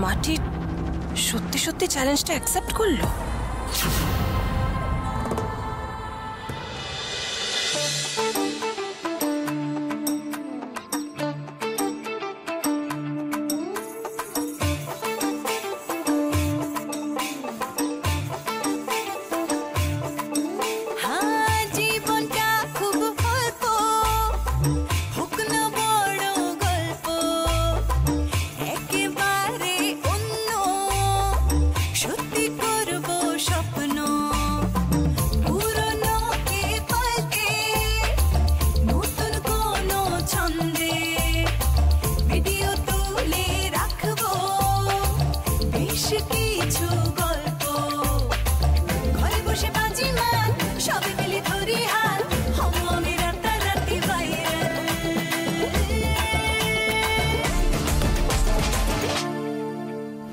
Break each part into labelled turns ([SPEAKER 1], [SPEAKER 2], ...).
[SPEAKER 1] মাটি সত্যি সত্যি চ্যালেঞ্জটা অ্যাকসেপ্ট করলো।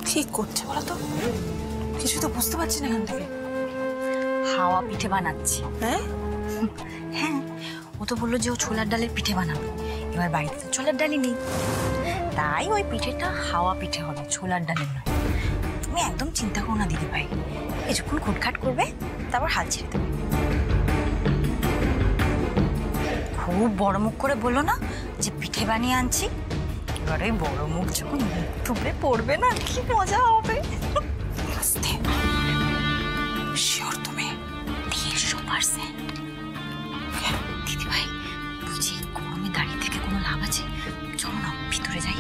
[SPEAKER 1] কি করছে বলো তো? কিছু তো বুঝতে পারছি না এখান থেকে।
[SPEAKER 2] হাওয়া পিঠে বানাচ্ছি।
[SPEAKER 1] হ্যাঁ
[SPEAKER 2] হ্যাঁ, ও তো বললো যে ও ছোলার ডালের পিঠে বানাবে। এবার বাড়িতে তো ছোলার ডালই নেই, তাই ওই পিঠেটা হাওয়া পিঠে হবে, ছোলার ডালের নয়। তুমি একদম চিন্তা করো না দিদি ভাই, কিছুক্ষণ খুটখাট করবে তারপর হাল ছেড়ে দেবে। খুব বড় মুখ করে বললো না যে পিঠে বানিয়ে আনছি। এবার ওই বড় মুখ যখন তুলে পড়বে না, কি মজা হবে।
[SPEAKER 1] আস্তে শিওর তুমি?
[SPEAKER 2] 150%। দিদি ভাই বলছি, গরমে দাঁড়িয়ে থেকে কোনো লাভ আছে? চলো না ভিতরে যাই।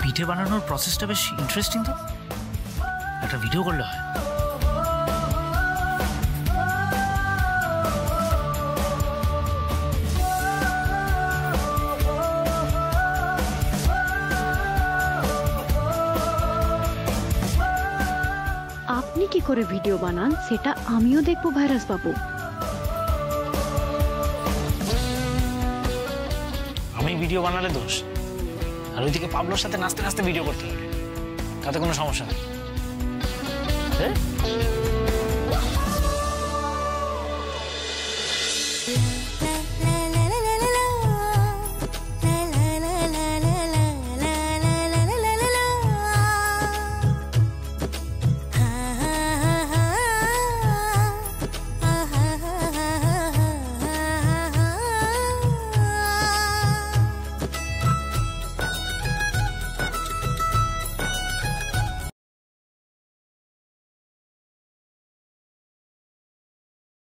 [SPEAKER 3] পিঠে বানানোর প্রসেসটা বেশ ইন্টারেস্টিং তো, একটা ভিডিও করলে হয়।
[SPEAKER 4] আপনি কি করে ভিডিও বানান সেটা আমিও দেখবো ভাইরাস বাবু।
[SPEAKER 3] আমি ভিডিও বানালে দোষ, আর ওইদিকে পাবলোর সাথে নাচতে নাচতে ভিডিও করতে হবে, তাতে কোনো সমস্যা নেই। হ্যাঁ